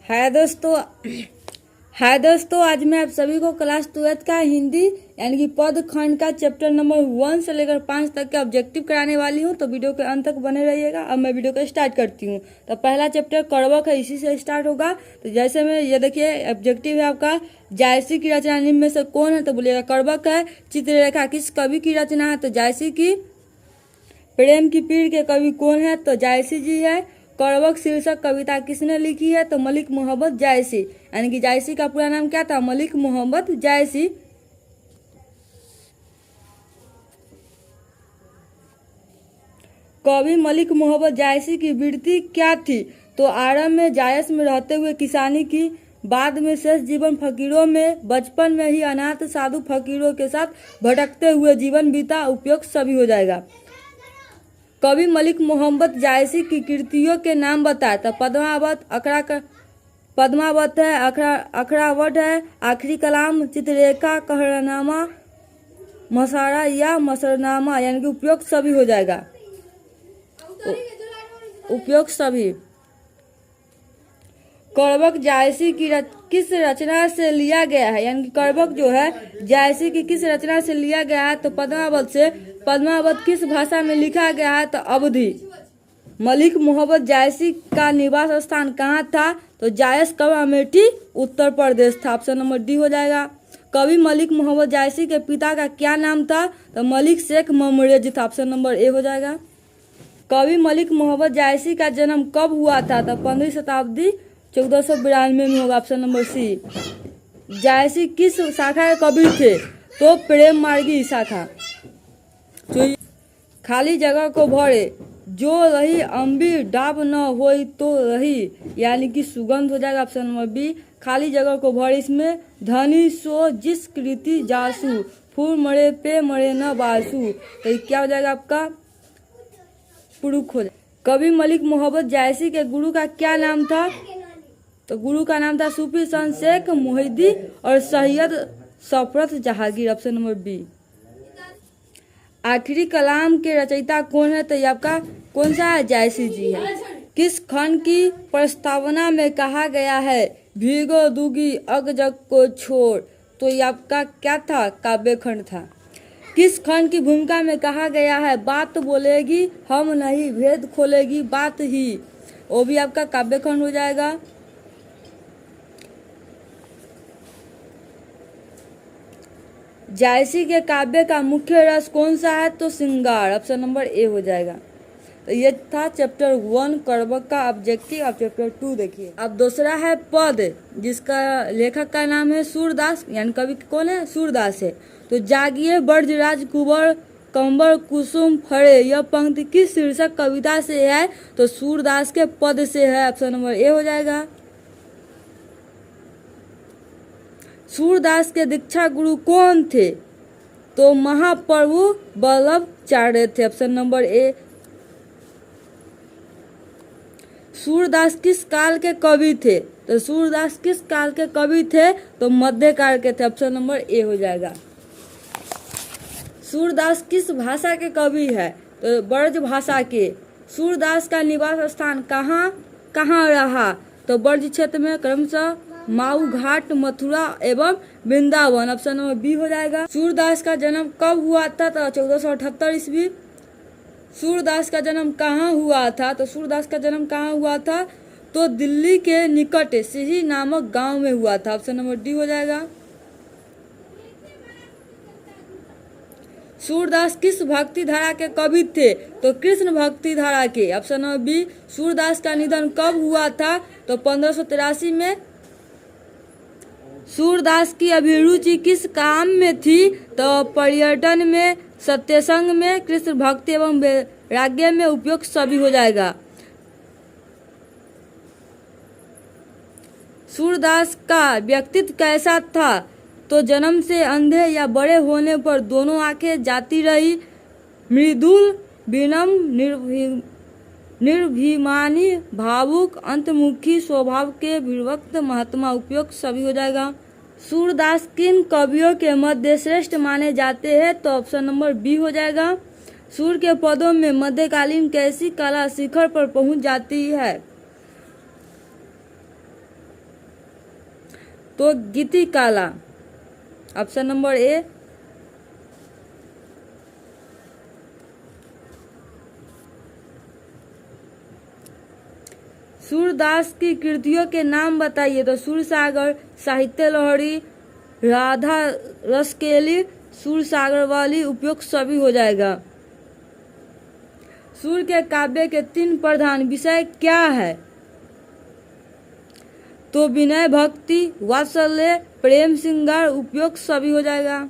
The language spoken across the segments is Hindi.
हाय दोस्तों हाय दोस्तों, आज मैं आप सभी को क्लास 12th का हिंदी यानी कि पद खंड का चैप्टर नंबर 1 से लेकर 5 तक का ऑब्जेक्टिव कराने वाली हूं। तो वीडियो के अंत तक बने रहिएगा। अब मैं वीडियो को स्टार्ट करती हूं। तो पहला चैप्टर कड़वक है, इसी से स्टार्ट होगा। तो जैसे में ये देखिए ऑब्जेक्टिव है आपका, जायसी की रचना निम्न में से कौन है? तो बोलिएगा कड़वक है। चित्ररेखा किस कवि की रचना है? तो जायसी की। प्रेम की पीड़ के कवि कौन है? तो जायसी जी है। कड़वक शीर्षक कविता किसने लिखी है? तो मलिक मोहम्मद जायसी, यानी कि जायसी का पूरा नाम क्या था? मलिक मोहम्मद जायसी। कवि मलिक मोहम्मद जायसी की वृत्ति क्या थी? तो आरंभ में जायस में रहते हुए किसानी की, बाद में शेष जीवन फकीरों में, बचपन में ही अनाथ साधु फकीरों के साथ भटकते हुए जीवन बीता। उपयुक्त सभी हो जाएगा। कवि मलिक मोहम्मद जायसी की कृतियों के नाम बताए। तो पद्मावत है, अखड़ावट है, आखिरी कलाम, चित्ररेखा, कहरनामा, मसारा या मसरनामा, यानी कि उपयुक्त सभी हो जाएगा। उपयुक्त सभी। कड़वक जायसी की किस रचना से लिया गया है? यानी कि कड़वक जो है जायसी की किस रचना से लिया गया है? तो पद्मावत से। पद्मावत किस भाषा में लिखा गया है? तो अवधी। मलिक मोहम्मद जायसी का निवास स्थान कहाँ था? तो जायस कब अमेठी, उत्तर प्रदेश था। ऑप्शन नंबर डी हो जाएगा। कवि मलिक मोहम्मद जायसी के पिता का क्या नाम था? तो मलिक शेख ममरेज था। ऑप्शन नंबर ए हो जाएगा। कवि मलिक मोहम्मद जायसी का जन्म कब हुआ था? तो 15वीं शताब्दी 1492 में होगा। Option number C. जायसी किस शाखा के कवि थे? तो प्रेम मार्गी शाखा। खाली जगह को भरे, जो रही अम्बी डाब न होई तो रही, यानी कि सुगंध हो जाएगा। Option number B. खाली जगह को भरे, इसमें धनी सो जिस कृति जासू, फूल मरे पे मरे न बासू, तो ये क्या हो जाएगा आपका? पुरुष हो जाएगा। कवि मलिक मोहम्मद जायसी के गुरु का क्या नाम था? तो गुरु का नाम था सूफी संत शेख मोहिद्दी और Syed Safrat Jahangir. Option number B. आखिरी कलाम के रचयिता कौन है? तो ये आपका कौन सा है? जायसी जी है। किस खंड की प्रस्तावना में कहा गया है भीगो दूगी अग जग को छोड़? तो ये आपका क्या था? काव्य खंड था। किस खंड की भूमिका में कहा गया है बात बोलेगी हम नहीं, भेद खोलेगी बात ही? वो भी आपका काव्य खंड हो जाएगा। जायसी के काव्य का मुख्य रस कौन सा है? तो श्रृंगार। ऑप्शन नंबर ए हो जाएगा। तो ये था चैप्टर 1 कड़वक का ऑब्जेक्टिव। अब चैप्टर 2 देखिए। अब दूसरा है पद, जिसका लेखक का नाम है सूरदास, यानी कवि कौन है? सूरदास है। तो जागिए ब्रजराज कुंवर कंबर कुसुम फरे, यह पंक्ति किस शीर्षक कविता से है? तो सूरदास के पद से है। ऑप्शन नंबर ए हो जाएगा। सूरदास के दीक्षा गुरु कौन थे? तो महाप्रभु वल्लभाचार्य थे। Option number A. सूरदास किस काल के कवि थे? तो सूरदास किस काल के कवि थे? तो मध्यकाल के थे। ऑप्शन नंबर ए हो जाएगा। सूरदास किस भाषा के कवि है? तो ब्रज भाषा के। सूरदास का निवास स्थान कहाँ रहा? तो ब्रज क्षेत्र में, क्रमशः माऊ घाट, मथुरा एवं वृंदावन। ऑप्शन नंबर बी हो जाएगा। सूरदास का जन्म कब हुआ था? तो 1478 ईस्वी। सूरदास का जन्म कहाँ हुआ था? तो सूरदास का जन्म कहाँ हुआ था? तो दिल्ली के निकट सिही नामक गांव में हुआ था। ऑप्शन नंबर डी हो जाएगा। सूरदास किस भक्ति धारा के कवि थे? तो कृष्ण भक्ति धारा के। Option number B. सूरदास का निधन कब हुआ था? तो 1583 में। सूरदास की अभिरुचि किस काम में थी? तो पर्यटन में, सत्यसंग में, कृष्ण भक्ति एवं वैराग्य में। उपयुक्त सभी हो जाएगा। सूरदास का व्यक्तित्व कैसा था? तो जन्म से अंधे या बड़े होने पर दोनों आंखें जाती रही, मृदुल, विनम्र, निर्भिमानी, भावुक, अंतर्मुखी स्वभाव के विभक्त महात्मा। उपयुक्त सभी हो जाएगा। सूरदास किन कवियों के मध्य श्रेष्ठ माने जाते हैं? तो ऑप्शन नंबर बी हो जाएगा। सूर के पदों में मध्यकालीन कैसी कला शिखर पर पहुंच जाती है? तो गीति काला, ऑप्शन नंबर ए। सूरदास की कृतियों के नाम बताइए। तो सूरसागर, साहित्य लहरी, राधा रसकेली, सूरसागर वाली, उपयुक्त सभी हो जाएगा। सूर के काव्य के 3 प्रधान विषय क्या है? तो विनय, भक्ति, वात्सल्य, प्रेम श्रृंगार, उपयुक्त सभी हो जाएगा।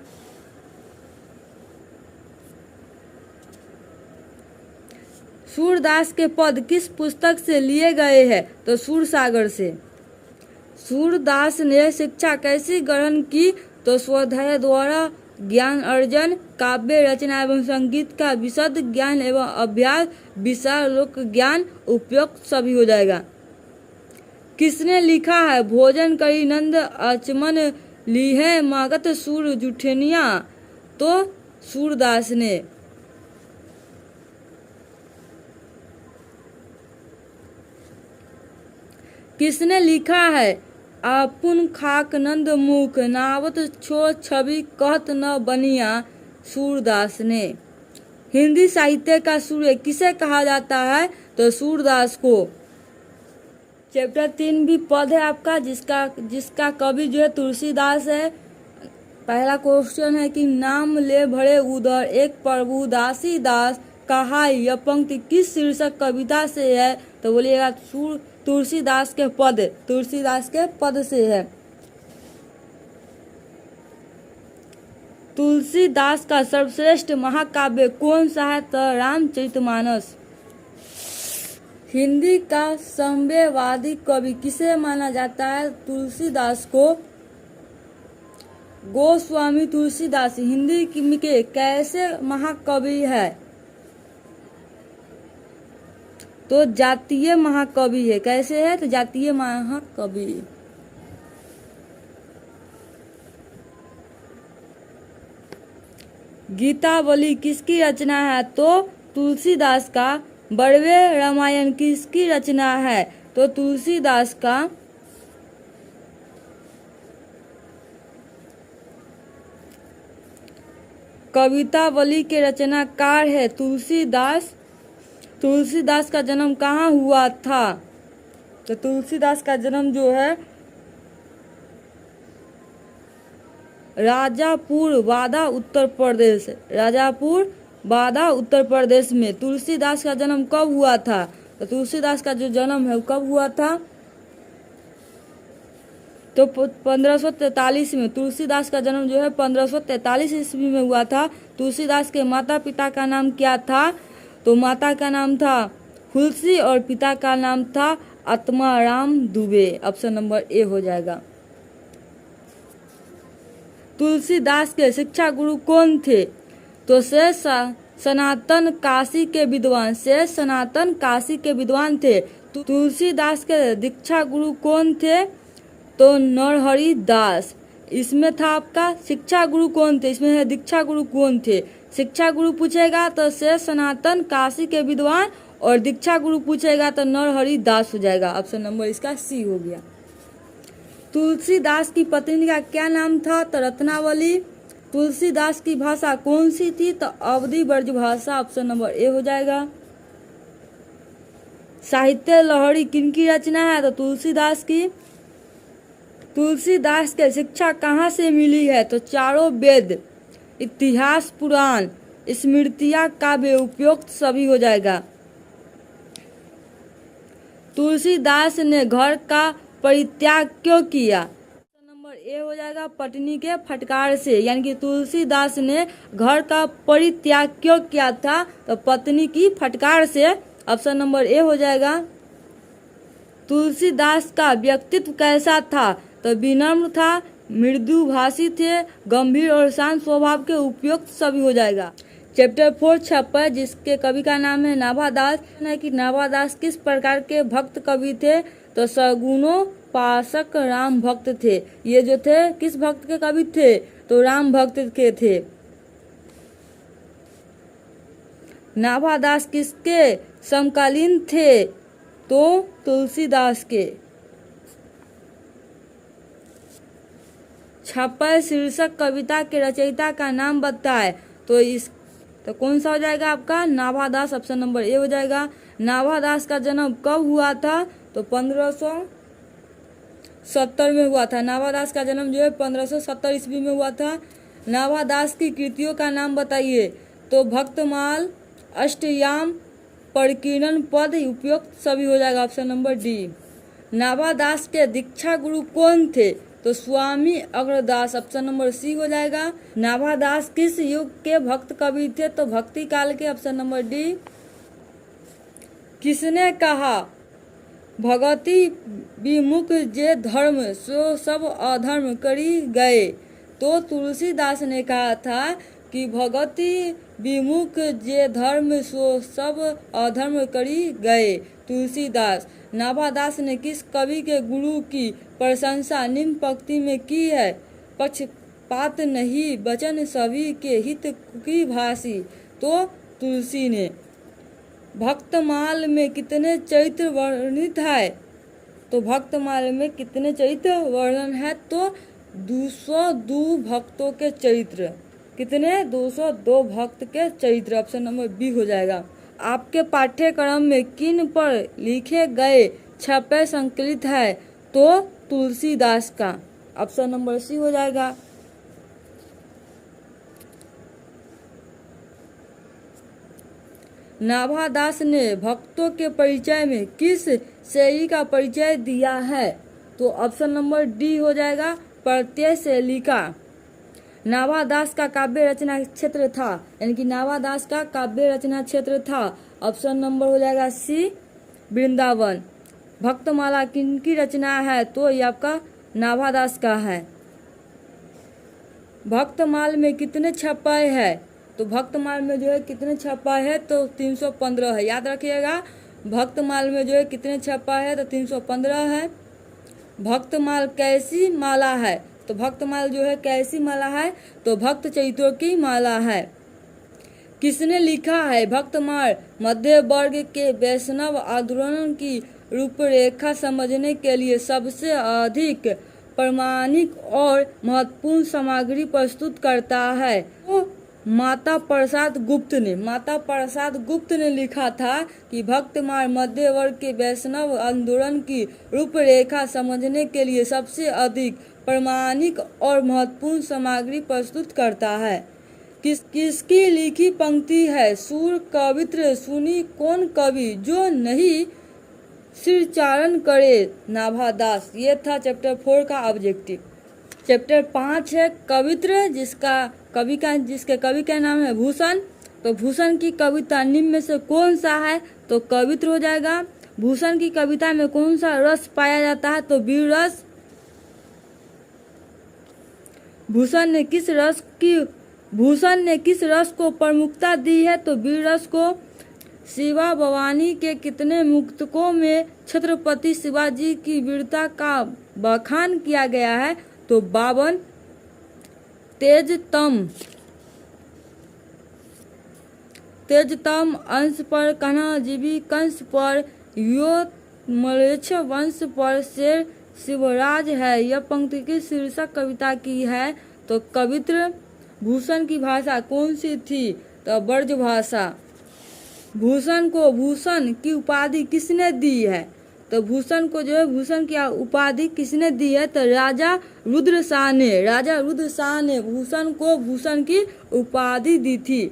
सूरदास के पद किस पुस्तक से लिए गए हैं? तो सूरसागर से। सूरदास ने शिक्षा कैसी ग्रहण की? तो स्वाध्याय द्वारा ज्ञान अर्जन, काव्य रचना एवं संगीत का विशद ज्ञान एवं अभ्यास, विशाल लोक ज्ञान, उपयुक्त सभी हो जाएगा। किसने लिखा है भोजन करी नंद अचमन ली है मागत सूर जुठनिया? तो सूरदास ने। किसने लिखा है आपुन खाक नंद मुख नावत छो छवि कहत न बनिया? सूरदास ने। हिंदी साहित्य का सूर्य किसे कहा जाता है? तो सूरदास को। चैप्टर 3 भी पद है आपका, जिसका कवि जो है तुलसीदास है। पहला क्वेश्चन है कि नाम ले भरे उदर एक प्रभु दासी दास कहा, यह पंक्ति किस शीर्षक कविता से है? तो बोलिएगा तुलसीदास के पद से है। तुलसीदास का सर्वश्रेष्ठ महाकाव्य कौन सा है? तो रामचरितमानस। हिंदी का साम्यवादी कवि किसे माना जाता है? तुलसीदास को। गोस्वामी तुलसीदास हिंदी के कैसे महाकवि है? तो जातीय महाकवि है। कैसे है? तो जातीय महाकवि। गीतावली किसकी रचना है? तो तुलसीदास का। बड़वे रामायण किसकी रचना है? तो तुलसीदास का। कवितावली के रचनाकार है तुलसीदास। तुलसीदास का जन्म कहाँ हुआ था? तो तुलसीदास का जन्म जो है राजापुर बादा उत्तर प्रदेश में। तुलसीदास का जन्म कब हुआ था? तो तुलसीदास का जो जन्म है वो कब हुआ था? तो 1543 में। तुलसीदास का जन्म जो है 1543 ईस्वी में हुआ था। तुलसीदास के माता पिता का नाम क्या था? तो माता का नाम था हुलसी और पिता का नाम था Atmaram Dubey. Option number A हो जाएगा। तुलसीदास के शिक्षा गुरु कौन थे? तो से सनातन काशी के विद्वान थे। तुलसीदास के दीक्षा गुरु कौन थे? तो नरहरि दास। इसमें था आपका शिक्षा गुरु कौन थे, इसमें है दीक्षा गुरु कौन थे। शिक्षा गुरु पूछेगा तो से सनातन काशी के विद्वान, और दीक्षा गुरु पूछेगा तो नरहरि दास हो जाएगा। ऑप्शन नंबर इसका सी हो गया। तुलसीदास की पत्नी का क्या नाम था? तो रत्नावली। तुलसीदास की भाषा कौन सी थी? तो अवधी ब्रज भाषा। ऑप्शन नंबर ए हो जाएगा। साहित्य लहरी किनकी रचना है? तो तुलसीदास की। तुलसीदास के शिक्षा कहाँ से मिली है? तो चारों वेद, इतिहास, पुराण, स्मृतियाँ, काव्य, उपयुक्त सभी हो जाएगा। तुलसीदास ने घर का परित्याग क्यों किया? नंबर ए हो जाएगा पत्नी के फटकार से। यानी कि तुलसीदास ने घर का परित्याग क्यों किया था? तो पत्नी की फटकार से। ऑप्शन नंबर ए हो जाएगा। तुलसीदास का व्यक्तित्व कैसा था? तो विनम्र था, मृदुभाषी थे, गंभीर और शांत स्वभाव के, उपयुक्त सभी हो जाएगा। चैप्टर 4 छप्पर, जिसके कवि का नाम है नाभादास। कि नाभादास किस प्रकार के भक्त कवि थे? तो सगुणोपासक राम भक्त थे। ये जो थे किस भक्त के कवि थे? तो राम भक्त के थे। नाभादास किसके समकालीन थे? तो तुलसीदास के। छपय शीर्षक कविता के रचयिता का नाम बताए। तो कौन सा हो जाएगा आपका नाभादास, ऑप्शन नंबर ए हो जाएगा। नाभादास का जन्म कब हुआ था? तो 1570 में हुआ था। नाभादास का जन्म जो है 1570 ईस्वी में हुआ था। नाभादास की कृतियों का नाम बताइए। तो भक्तमाल, अष्टयाम, परिकीर्णन पद, उपयुक्त सभी हो जाएगा, ऑप्शन नंबर डी। नाभादास के दीक्षा गुरु कौन थे? तो स्वामी अग्रदास, ऑप्शन नंबर सी हो जाएगा। नाभादास किस युग के भक्त कवि थे? तो भक्ति काल के, ऑप्शन नंबर डी। किसने कहा भगति विमुख जे धर्म सो सब अधर्म करी गए? तो तुलसीदास ने कहा था कि भगति विमुख जे धर्म सो सब अधर्म करी गए, तुलसीदास। नाभादास ने किस कवि के गुरु की प्रशंसा निम्न पंक्ति में की है? पक्षपात नहीं वचन सभी के हित की भाषी, तो तुलसी ने। भक्तमाल में कितने चरित्र वर्णित है? तो भक्तमाल में कितने चरित्र वर्णन है? तो 202 भक्तों के चरित्र। कितने? 202 भक्त के चरित्र, ऑप्शन नंबर बी हो जाएगा। आपके पाठ्यक्रम में किन पर लिखे गए छपे संकलित है? तो तुलसीदास का, ऑप्शन नंबर सी हो जाएगा। नाभादास ने भक्तों के परिचय में किस शैली का परिचय दिया है? तो ऑप्शन नंबर डी हो जाएगा, प्रत्यय शैली का। नाभादास का काव्य रचना क्षेत्र था, यानी कि नाभादास का काव्य रचना क्षेत्र था, ऑप्शन नंबर हो जाएगा सी, वृंदावन। भक्तमाला किनकी रचना है? तो ये आपका नाभादास का है। भक्तमाल में कितने छपाए है? तो भक्तमाल में जो है कितने छपाए है? तो 315 है, याद रखिएगा। भक्तमाल में जो है कितने छपाए है? तो 315 है। भक्तमाल कैसी माला है? तो भक्तमाल जो है कैसी माला है? तो भक्त चरित्रों की माला है। किसने लिखा है भक्तमाल? मध्य वर्ग के वैष्णव आंदोलन की रूपरेखा समझने के लिए सबसे अधिक प्रामाणिक और महत्वपूर्ण सामग्री प्रस्तुत करता है। तो माता प्रसाद गुप्त ने लिखा था कि भक्तमाल मध्य वर्ग के वैष्णव आंदोलन की रूपरेखा समझने के लिए सबसे अधिक प्रामाणिक और महत्वपूर्ण सामग्री प्रस्तुत करता है। किसकी लिखी पंक्ति है? सूर कवित्र सुनी कौन कवि जो नहीं सिरचारण करे? नाभादास। ये था चैप्टर 4 का ऑब्जेक्टिव। चैप्टर 5 है कवित्र, जिसके कवि का नाम है भूषण। तो भूषण की कविता निम्न में से कौन सा है? तो कवित्र हो जाएगा। भूषण की कविता में कौन सा रस पाया जाता है? तो वीर रस। भूषण ने किस रस को प्रमुखता दी है? तो वीर रस को। शिवा भवानी के कितने मुक्तकों में छत्रपति शिवाजी की वीरता का बखान किया गया है? तो 52। तेजतम अंश पर कन्हाजीवी कंस पर यो मलेच्छ वंश पर शेर शिवराज है। यह पंक्ति की शीर्षक कविता की है? तो कवित्र। भूषण की भाषा कौन सी थी? तो ब्रज भाषा। भूषण को भूषण की उपाधि किसने दी है? तो भूषण को जो है भूषण की उपाधि किसने दी है? तो राजा रुद्र शाह ने भूषण को भूषण की उपाधि दी थी।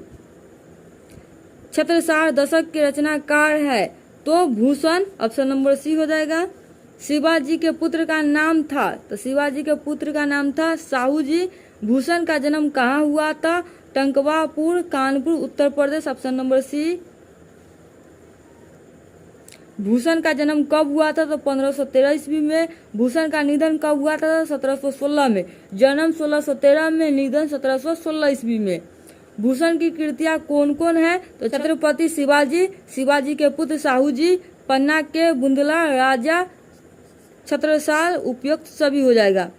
छत्रसाल दशक के रचनाकार है? तो भूषण, ऑप्शन नंबर सी हो जाएगा। शिवाजी के पुत्र का नाम था? तो शिवाजी के पुत्र का नाम था साहू जी। भूषण का जन्म कहाँ हुआ था? टंकवापुर, Kanpur, Uttar Pradesh, option number C. Bhushan का जन्म कब हुआ था? तो 1513 ईस्वी में। भूषण का निधन कब हुआ था? 1716 में। जन्म 1613 में, निधन 1716 ईस्वी में। भूषण की कृतियां कौन कौन है? तो छत्रपति शिवाजी, शिवाजी के पुत्र साहू जी, पन्ना के बुंदला राजा, छत्रसाल, उपयुक्त सभी हो जाएगा।